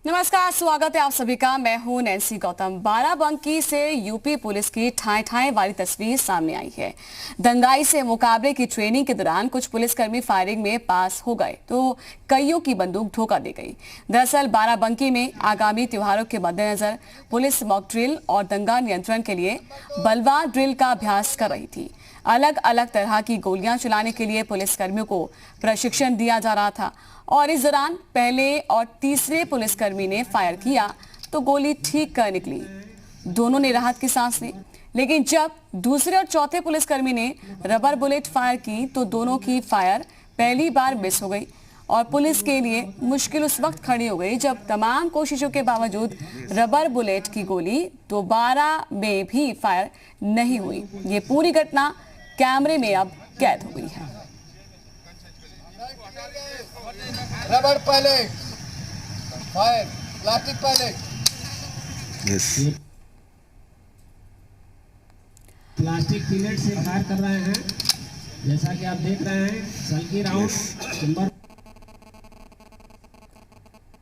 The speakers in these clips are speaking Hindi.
नमस्कार, स्वागत है आप सभी का। मैं हूं नैन्सी गौतम। बाराबंकी से यूपी पुलिस की ठाए ठाए वाली तस्वीर सामने आई है। दंगाई से मुकाबले की ट्रेनिंग के दौरान कुछ पुलिसकर्मी फायरिंग में पास हो गए तो कईयों की बंदूक धोखा दे गई। दरअसल बाराबंकी में आगामी त्योहारों के मद्देनजर पुलिस मॉक ड्रिल और दंगा नियंत्रण के लिए बलवा ड्रिल का अभ्यास कर रही थी। अलग अलग तरह की गोलियां चलाने के लिए पुलिसकर्मियों को प्रशिक्षण दिया जा रहा था और इस दौरान पहले और तीसरे पुलिसकर्मी ने फायर किया तो गोली ठीक कर निकली। दोनों ने राहत की सांस ली, लेकिन जब दूसरे और चौथे पुलिसकर्मी ने रबर बुलेट फायर की तो दोनों की फायर पहली बार मिस हो गई और पुलिस के लिए मुश्किल उस वक्त खड़ी हो गई जब तमाम कोशिशों के बावजूद रबर बुलेट की गोली दोबारा में भी फायर नहीं हुई। ये पूरी घटना कैमरे में अब कैद हो गई है। रबर पहले फायर, प्लास्टिक पहले। प्लास्टिक पिलेट से फायर कर रहे हैं। जैसा कि आप देख रहे हैं, सल्की राउंड चेंबर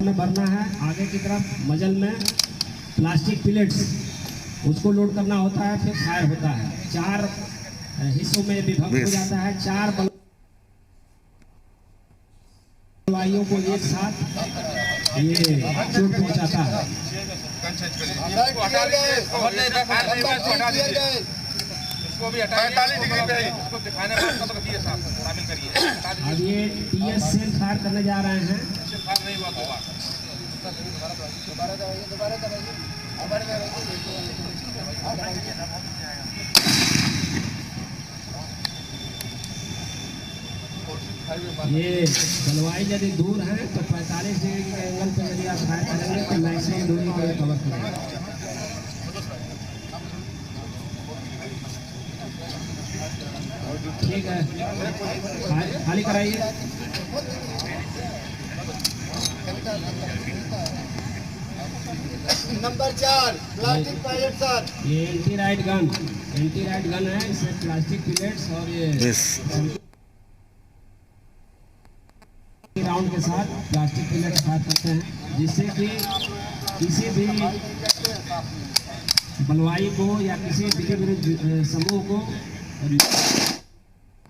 में भरना है। आगे की तरफ मजल में प्लास्टिक पिलेट्स उसको लोड करना होता है, फिर फायर होता है। 4 हिस्सों में विभक्त हो जाता है। 4 बलवाइयों को एक साथ ये चोट पहुंचाता है। अब ये टीएस से फायर करने जा रहे हैं। ये बलवाई यदि दूर है तो 45 डिग्री के एंगल पे यदि आप फायर करेंगे तो मैक्सिमम दूरी को ये कवर करेंगे। ठीक है, खाली कराइए। Number 4 plastic pilot sir. ये एंटी राइट गन है। इससे प्लास्टिक पिलेट्स और ये राउंड के साथ प्लास्टिक पिलेट फायर करते हैं, जिससे कि किसी भी बलवाई को या किसी विरोधी समूह को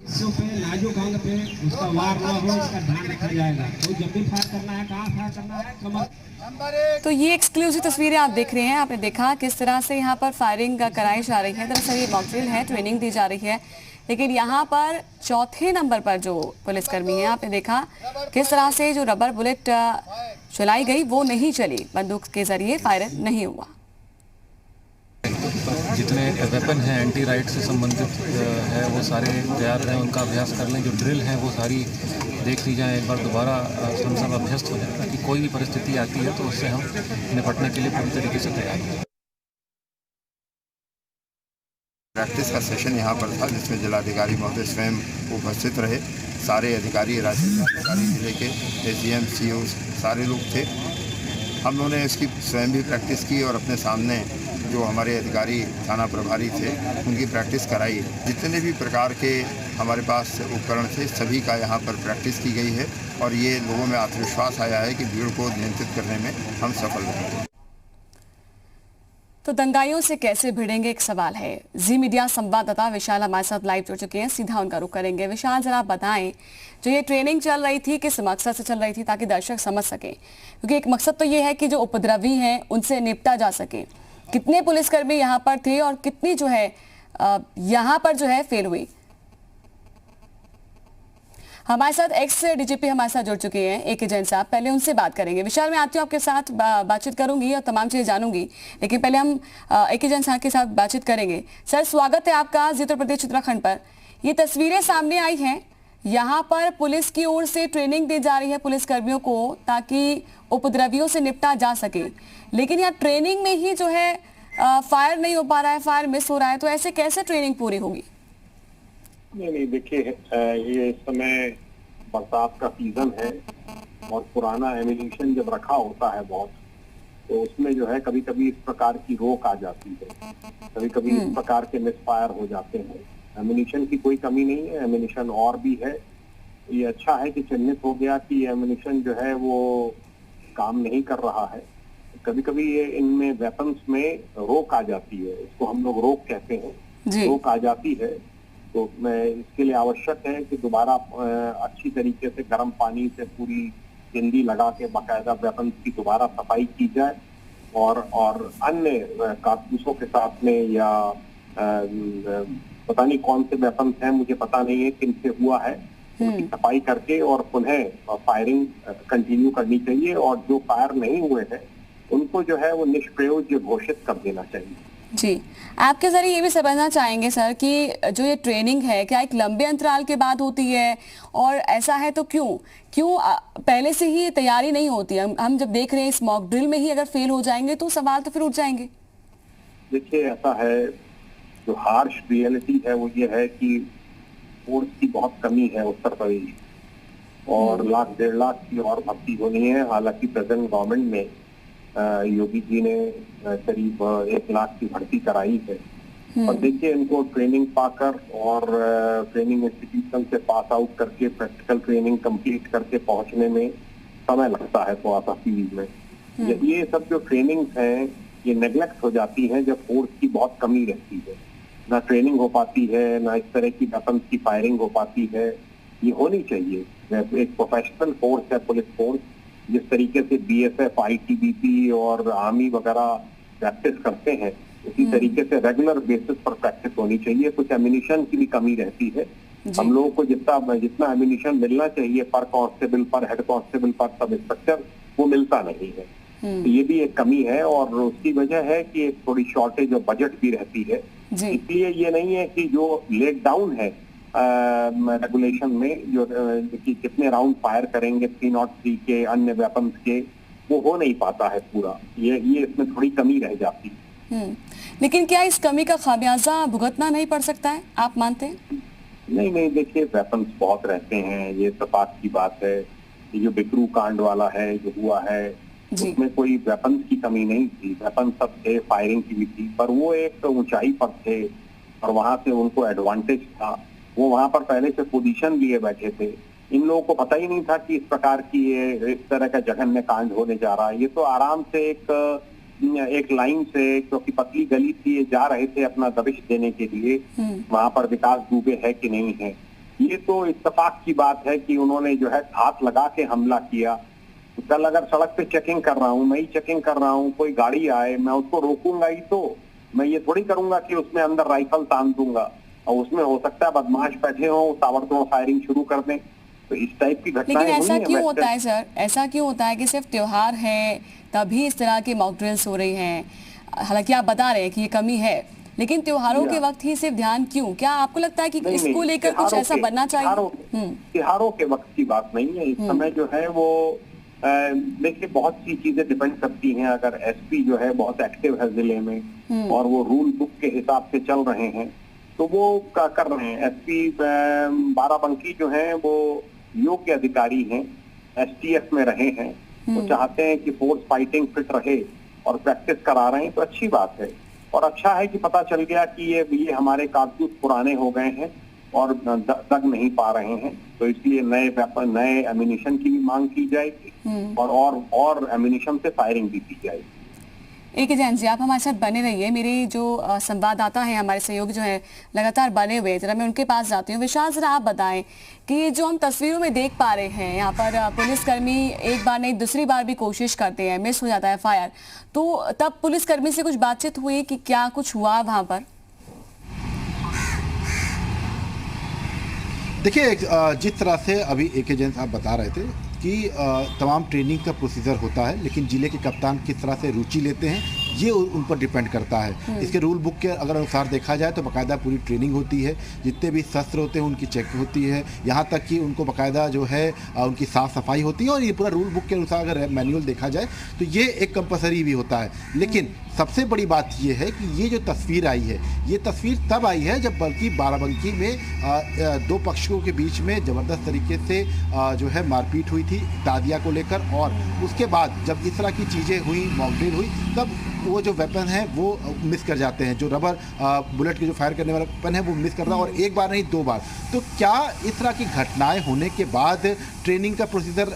हिस्सों पे, नाजुक अंग पे उसका वार ना हो, इसका ध्यान रखा जाएगा। तो जब भी फायर करना है, कहाँ फायर करना है, कमर। तो ये एक्सक्लूसिव तस्वीरें आप देख रहे हैं। आपने देखा किस तरह से यहाँ पर फायरिंग कराई जा रही है। दरअसल ये मॉक ड्रिल है, ट्रेनिंग दी जा रही है, लेकिन यहाँ पर चौथे नंबर पर जो पुलिसकर्मी है, आपने देखा किस तरह से जो रबर बुलेट चलाई गई वो नहीं चली, बंदूक के जरिए फायर नहीं हुआ। जितने वेपन हैं एंटी राइट से संबंधित है वो सारे तैयार हैं, उनका अभ्यास कर लें। जो ड्रिल है वो सारी देख ली जाए, एक बार दोबारा सब अभ्यस्त हो जाए ताकि कोई भी परिस्थिति आती है तो उससे हम निपटने के लिए पूरी तरीके से तैयार हैं। प्रैक्टिस का सेशन यहाँ पर था जिसमें जिलाधिकारी महोदय स्वयं उपस्थित रहे। सारे अधिकारी, राज्य अधिकारी, जिले के एसडीएम, सीओ सारे लोग थे। हम लोगों ने इसकी स्वयं भी प्रैक्टिस की और अपने सामने जो हमारे अधिकारी थाना प्रभारी थे उनकी प्रैक्टिस कराई। जितने भी प्रकार के हमारे पास उपकरण थे सभी का यहाँ पर प्रैक्टिस की गई है और ये लोगों में आत्मविश्वास आया है कि भीड़ को नियंत्रित करने में हम सफल रहेंगे। तो दंगाइयों से कैसे भिड़ेंगे एक सवाल है। जी मीडिया संवाददाता विशाल हमारे साथ लाइव जुड़ चुके हैं, सीधा उनका रुख करेंगे। विशाल, जरा आप बताएं, जो ये ट्रेनिंग चल रही थी किस मकसद से चल रही थी, ताकि दर्शक समझ सकें, क्योंकि एक मकसद तो ये है कि जो उपद्रवी हैं उनसे निपटा जा सके। कितने पुलिसकर्मी यहाँ पर थे और कितनी जो है यहाँ पर जो है फेल हुई? हमारे साथ एक्स डीजीपी हमारे साथ जुड़ चुके हैं एके जैन साहब, पहले उनसे बात करेंगे। विशाल, मैं आती हूँ आपके साथ बातचीत करूंगी और तमाम चीजें जानूंगी, लेकिन पहले हम एके जैन साहब के साथ बातचीत करेंगे। सर, स्वागत है आपका जी उत्तर प्रदेश उत्तराखंड पर। ये तस्वीरें सामने आई हैं, यहाँ पर पुलिस की ओर से ट्रेनिंग दी जा रही है पुलिसकर्मियों को ताकि उपद्रवियों से निपटा जा सके, लेकिन यहाँ ट्रेनिंग में ही जो है फायर नहीं हो पा रहा है, फायर मिस हो रहा है, तो ऐसे कैसे ट्रेनिंग पूरी होगी? नहीं, देखिए, ये इस समय बरसात का सीजन है और पुराना एमिनिशन जब रखा होता है बहुत, तो उसमें जो है कभी कभी इस प्रकार की रोक आ जाती है, कभी कभी इस प्रकार के मिसफायर हो जाते हैं। एमिनिशन की कोई कमी नहीं है, एमिनिशन और भी है। ये अच्छा है कि चिन्हित हो गया कि एमिनिशन जो है वो काम नहीं कर रहा है। कभी कभी ये इनमें वेपन्स में रोक आ जाती है, इसको हम लोग रोक कहते हैं, जी। रोक आ जाती है। तो मैं इसके लिए आवश्यक है कि दोबारा अच्छी तरीके से गर्म पानी से पूरी जिंदी लगा के बाकायदा वेपन्स की दोबारा सफाई की जाए और अन्य कारतूसों के साथ में या पता नहीं कौन से वेपन्स हैं, मुझे पता नहीं है किन से हुआ है, उनकी सफाई करके और पुनः फायरिंग कंटिन्यू करनी चाहिए और जो फायर नहीं हुए हैं उनको जो है वो निष्प्रयोज्य घोषित कर देना चाहिए। जी, आपके जरिए ये भी समझना चाहेंगे सर कि जो ये ट्रेनिंग है क्या एक लंबे अंतराल के बाद होती है, और ऐसा है तो क्यों पहले से ही तैयारी नहीं होती? हम जब देख रहे हैं इस मॉक ड्रिल में ही अगर फेल हो जाएंगे तो सवाल तो फिर उठ जाएंगे। देखिए, ऐसा है, जो हार्श रियलिटी है वो ये है कि फोर्स की बहुत कमी है उत्तर प्रदेश और 1.5 लाख की और भर्ती होनी है। हालांकि प्रेजेंट गवर्नमेंट में योगी जी ने करीब 1 लाख की भर्ती कराई है। और देखिए, इनको ट्रेनिंग पाकर और ट्रेनिंग इंस्टीट्यूशन से पास आउट करके प्रैक्टिकल ट्रेनिंग कंप्लीट करके पहुंचने में समय लगता है थोड़ा सा फील्ड में। ये सब जो ट्रेनिंग्स हैं ये नेग्लेक्ट हो जाती हैं जब फोर्स की बहुत कमी रहती है। ना ट्रेनिंग हो पाती है, ना इस तरह की वेपन्स की फायरिंग हो पाती है। ये होनी चाहिए। एक प्रोफेशनल फोर्स है पुलिस फोर्स, जिस तरीके से बीएसएफ, आईटीबीपी और आर्मी वगैरह प्रैक्टिस करते हैं, उसी तरीके से रेगुलर बेसिस पर प्रैक्टिस होनी चाहिए। कुछ एम्यूनिशन की भी कमी रहती है। हम लोगों को जितना एम्यूनिशन मिलना चाहिए पर कांस्टेबल, पर हेड कांस्टेबल, पर सब इंस्पेक्टर, वो मिलता नहीं है। तो ये भी एक कमी है और उसकी वजह है कि एक थोड़ी शॉर्टेज ऑफ बजट भी रहती है। इसलिए ये नहीं है कि जो लेट डाउन है रेगुलेशन में, जो कि कितने राउंड फायर करेंगे 303 के अन्य वेपन्स के, वो हो नहीं पाता है पूरा। ये इसमें थोड़ी कमी रह जाती है। लेकिन क्या इस कमी का खामियाजा भुगतना नहीं पड़ सकता है, आप मानते हैं? नहीं, देखिए, वेपन्स बहुत रहते हैं, ये इत्तेफाक की बात है। ये जो बिकरू कांड वाला है जो हुआ है, उसमें कोई वेपन्स की कमी नहीं थी, वेपन सब थे, फायरिंग की भी थी, पर वो एक ऊंचाई पर थे और वहां से उनको एडवांटेज था। वो वहां पर पहले से पोजीशन लिए बैठे थे। इन लोगों को पता ही नहीं था कि इस प्रकार की इस तरह का जघन्य कांड होने जा रहा है। ये तो आराम से एक लाइन से, क्योंकि पतली गली थी, ये जा रहे थे अपना दबिश देने के लिए, वहां पर विकास दुबे है कि नहीं है। ये तो इत्तेफाक की बात है कि उन्होंने जो है हाथ लगा के हमला किया। कल अगर सड़क पे चेकिंग कर रहा हूँ, मैं ही चेकिंग कर रहा हूँ, कोई गाड़ी आए, मैं उसको रोकूंगा ही तो। मैं ये थोड़ी करूंगा कि उसमें अंदर राइफल तान दूंगा और उसमें हो सकता है बदमाश बैठे हो, ताबड़तोड़ फायरिंग शुरू कर दें। तो इस टाइप की घटनाएं लेकिन ऐसा क्यों होता है सर? ऐसा क्यों होता है कि सिर्फ त्योहार है तभी इस तरह की मॉक ड्रिल्स हो रही हैं? हालांकि आप बता रहे हैं कि ये कमी है, लेकिन त्योहारों के वक्त ही सिर्फ ध्यान क्यों? क्या आपको लगता है कि इसको लेकर कुछ ऐसा बनना चाहिए? त्योहारों के वक्त की बात नहीं है। इस समय जो है वो देखिए, बहुत सी चीजें डिपेंड करती हैं। अगर एसपी जो है बहुत एक्टिव है जिले में और वो रूल बुक के हिसाब से चल रहे हैं तो वो कर रहे हैं। एसपी बाराबंकी जो है वो योग्य अधिकारी हैं, एसटीएफ में रहे हैं, वो चाहते हैं कि फोर्स फाइटिंग फिट रहे और प्रैक्टिस करा रहे हैं, तो अच्छी बात है। और अच्छा है कि पता चल गया कि ये हमारे कारतूस पुराने हो गए हैं और दग नहीं पा रहे हैं, तो इसलिए नए वेपन, नए एम्यूनिशन की भी मांग की जाएगी और एम्यूनिशन से फायरिंग भी की जाएगी। एक जैन जी, आप हमारे साथ बने रहिए। मेरे जो संवाददाता हैं, हमारे सहयोगी जो है लगातार बने हुए, जरा मैं उनके पास जाती हूँ। विशाल, जरा आप बताएं कि जो हम तस्वीरों में देख पा रहे हैं, यहाँ पर पुलिसकर्मी एक बार नहीं दूसरी बार भी कोशिश करते हैं, मिस हो जाता है फायर, तो तब पुलिसकर्मी से कुछ बातचीत हुई कि क्या कुछ हुआ वहाँ पर? देखिए, जिस तरह से अभी एक एजेंट आप बता रहे थे कि तमाम ट्रेनिंग का प्रोसीजर होता है, लेकिन जिले के कप्तान किस तरह से रुचि लेते हैं ये उन पर डिपेंड करता है। इसके रूल बुक के अगर अनुसार देखा जाए तो बाकायदा पूरी ट्रेनिंग होती है, जितने भी शस्त्र होते हैं उनकी चेक होती है, यहाँ तक कि उनको बाकायदा जो है उनकी साफ़ सफाई होती है। और ये पूरा रूल बुक के अनुसार अगर मैनुअल देखा जाए तो ये एक कंपलसरी भी होता है। लेकिन सबसे बड़ी बात ये है कि ये जो तस्वीर आई है, ये तस्वीर तब आई है जब बल्कि बाराबंकी में दो पक्षों के बीच में ज़बरदस्त तरीके से जो है मारपीट हुई थी तादिया को लेकर, और उसके बाद जब इस तरह की चीज़ें हुई, मॉक ड्रिल हुई, तब वो जो वेपन है वो मिस कर जाते हैं, जो रबर बुलेट के जो फायर करने वाला वेपन है वो मिस करता है, और एक बार नहीं 2 बार। तो क्या इस तरह की घटनाएं होने के बाद ट्रेनिंग का प्रोसीजर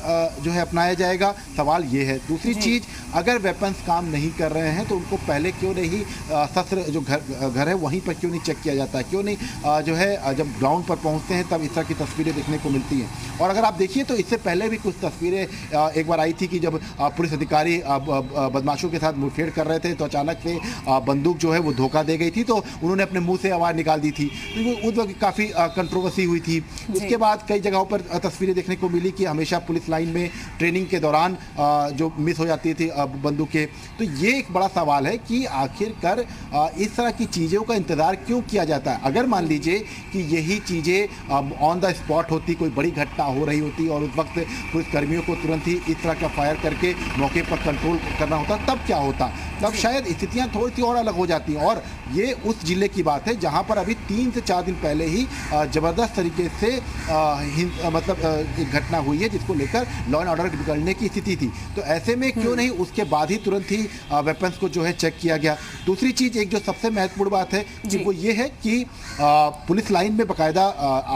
जो है अपनाया जाएगा, सवाल ये है। दूसरी चीज़, अगर वेपन्स काम नहीं कर रहे हैं तो उनको पहले क्यों नहीं शस्त्र जो घर है वहीं पर क्यों नहीं चेक किया जाता है, क्यों नहीं जो है जब ग्राउंड पर पहुंचते हैं तब इस तरह की तस्वीरें देखने को मिलती हैं। और अगर आप देखिए तो इससे पहले भी कुछ तस्वीरें एक बार आई थी कि जब पुलिस अधिकारी बदमाशों के साथ मुठभेड़ कर रहे थे तो अचानक से बंदूक जो है वो धोखा दे गई थी, तो उन्होंने अपने मुंह से आवाज़ निकाल दी थी, तो उस वक्त काफ़ी कंट्रोवर्सी हुई थी। उसके बाद कई जगहों पर तस्वीरें देखने को मिली कि हमेशा पुलिस लाइन में ट्रेनिंग के दौरान जो मिस हो जाती थी बंदूकें। तो ये एक बड़ा सवाल है कि आखिरकार इस तरह की चीज़ों का इंतज़ार क्यों किया जाता है। अगर मान लीजिए कि यही चीज़ें ऑन द स्पॉट होती, कोई बड़ी घटना हो रही होती और उस वक्त पुलिस कर्मियों को तुरंत ही इस तरह का फायर करके मौके पर कंट्रोल करना होता, तब क्या होता, तब शायद स्थितियां थोड़ी सी और अलग हो जाती। और ये उस जिले की बात है जहां पर अभी 3 से 4 दिन पहले ही ज़बरदस्त तरीके से एक घटना हुई है जिसको लेकर लॉ एंड ऑर्डर बिगड़ने की स्थिति थी। तो ऐसे में क्यों नहीं उसके बाद ही तुरंत ही वेपन्स को जो है चेक किया गया। दूसरी चीज़, एक जो सबसे महत्वपूर्ण बात है कि वो ये है कि पुलिस लाइन में बाकायदा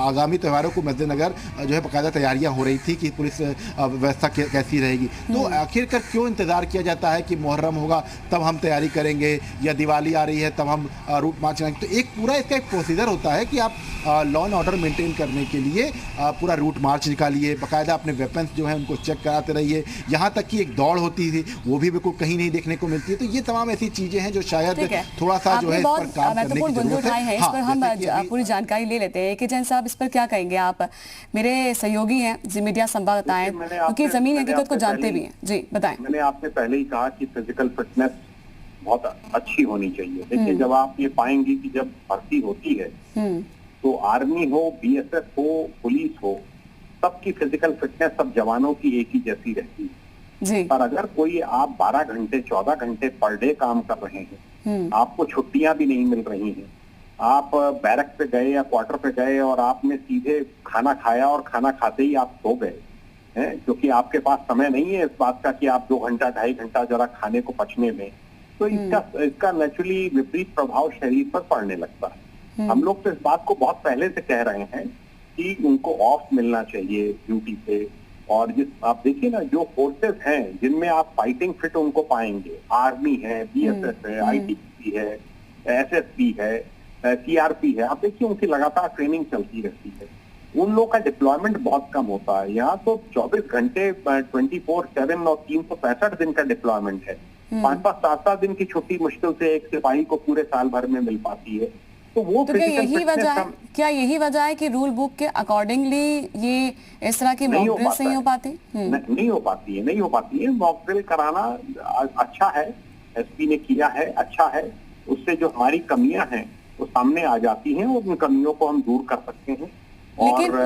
आगामी त्योहारों को मद्देनजर जो है बाकायदा तैयारियां हो रही थी कि पुलिस व्यवस्था कैसी रहेगी। तो आखिरकार क्यों इंतज़ार किया जाता है कि मुहर्रम होगा तब हम तैयारी करेंगे, या दिवाली आ रही है तब हम रूट मार्च करेंगे। तो एक पूरा इसका एक प्रोसीजर होता है कि आप लॉ एंड ऑर्डर मेंटेन करने के लिए पूरा रूट मार्च निकालिए, बाकायदा अपने वेपन्स जो है उनको चेक कराते रहिए। यहाँ तक कि एक दौड़ होती थी वो भी बिल्कुल कहीं नहीं देखने को मिलती है। तो ये तमाम ऐसी चीज़ें हैं जो शायद थोड़ा सा जो है इस पर काम करने की जरूरत है। इस पर हम पूरी जानकारी ले लेते हैं कि जैन साहब इस पर क्या कहेंगे आप? मेरे सहयोगी हैं जी मीडिया संवाददाता हैं, क्योंकि जमीन हकीकत को जानते भी हैं। जी बताएं। मैंने आपसे पहले ही कहा कि फिजिकल फिटनेस बहुत अच्छी होनी चाहिए। देखिए, जब आप ये पाएंगी कि जब भर्ती होती है तो आर्मी हो, बीएसएफ हो, पुलिस हो, सबकी फिजिकल फिटनेस सब जवानों की एक ही जैसी रहती है जी। पर अगर कोई आप 12 घंटे 14 घंटे पर डे काम कर रहे हैं, आपको छुट्टियां भी नहीं मिल रही हैं, आप बैरक पे गए या क्वार्टर पे गए और आपने सीधे खाना खाया और खाना खाते ही आप सो गए हैं, क्योंकि आपके पास समय नहीं है इस बात का कि आप 2 घंटा 2.5 घंटा जरा खाने को पचने में, तो इसका नेचुरली विपरीत प्रभाव शरीर पर पड़ने लगता है। हम लोग तो इस बात को बहुत पहले से कह रहे हैं कि उनको ऑफ मिलना चाहिए ड्यूटी से। और जिस आप देखिए ना, जो फोर्सेस हैं जिनमें आप फाइटिंग फिट उनको पाएंगे, आर्मी है, बीएसएफ है, आईटीबीपी है, एसएसबी है, सीआरपी है, आप देखिए उनकी लगातार ट्रेनिंग चलती रहती है। उन लोगों का डिप्लॉयमेंट बहुत कम होता है। यहाँ तो 24 घंटे 24/7 और 365 दिन का डिप्लॉयमेंट है। 5-5, 7-7 दिन की छुट्टी मुश्किल से एक सिपाही को पूरे साल भर में मिल पाती है। तो वो क्या यही वजह है कि रूल बुक के अकॉर्डिंगली ये इस तरह की मॉक ड्रिल्स नहीं हो पाती? नहीं हो पाती है। मॉक ड्रिल कराना अच्छा है, एसपी ने किया है, अच्छा है। उससे जो हमारी कमियां हैं वो सामने आ जाती हैं और उन कमियों को हम दूर कर सकते हैं।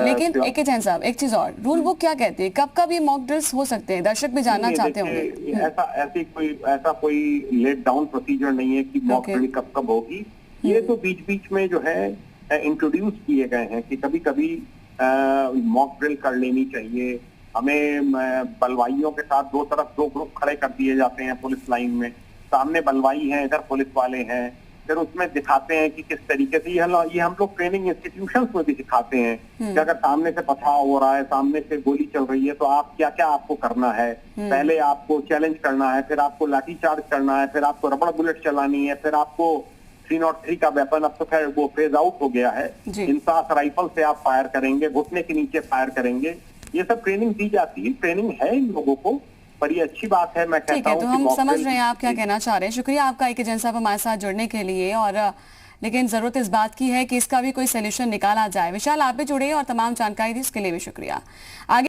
लेकिन एक जैन साहब, एक चीज और, रूल बुक क्या कहती है, कब कब ये मॉक ड्रिल्स हो सकते हैं? दर्शक भी जानना चाहते होंगे। ऐसा कोई लेट डाउन प्रोसीजर नहीं है कि मॉक ड्रिल कब कब होगी। ये तो बीच बीच में जो है इंट्रोड्यूस किए गए हैं कि कभी कभी मॉक ड्रिल कर लेनी चाहिए। हमें बलवाइयों के साथ 2 तरफ 2 ग्रुप खड़े कर दिए जाते हैं पुलिस लाइन में, सामने बलवाई हैं, इधर पुलिस वाले हैं, फिर उसमें दिखाते हैं कि किस तरीके से ये हम लोग ट्रेनिंग इंस्टीट्यूशंस में भी दिखाते हैं कि अगर सामने से पथराव हो रहा है, सामने से गोली चल रही है, तो आप क्या क्या आपको करना है। पहले आपको चैलेंज करना है, फिर आपको लाठी चार्ज करना है, फिर आपको रबड़ बुलेट चलानी है, फिर आपको 303 का वेपन, अब तो खैर वो फेज आउट हो गया है, इंसास राइफल से आप फायर करेंगे, घुटने के नीचे फायर करेंगे। ये सब ट्रेनिंग दी जाती है, ट्रेनिंग है इन लोगों को, पर ये अच्छी बात है। मैं कहता हूं तो हम समझ रहे हैं आप क्या कहना चाह रहे हैं। शुक्रिया आपका एक जैन साहब हमारे साथ जुड़ने के लिए। और लेकिन जरूरत इस बात की है कि इसका भी कोई सोल्यूशन निकाला जाए। विशाल, आप भी जुड़े और तमाम जानकारी दी, इसके लिए भी शुक्रिया। आगे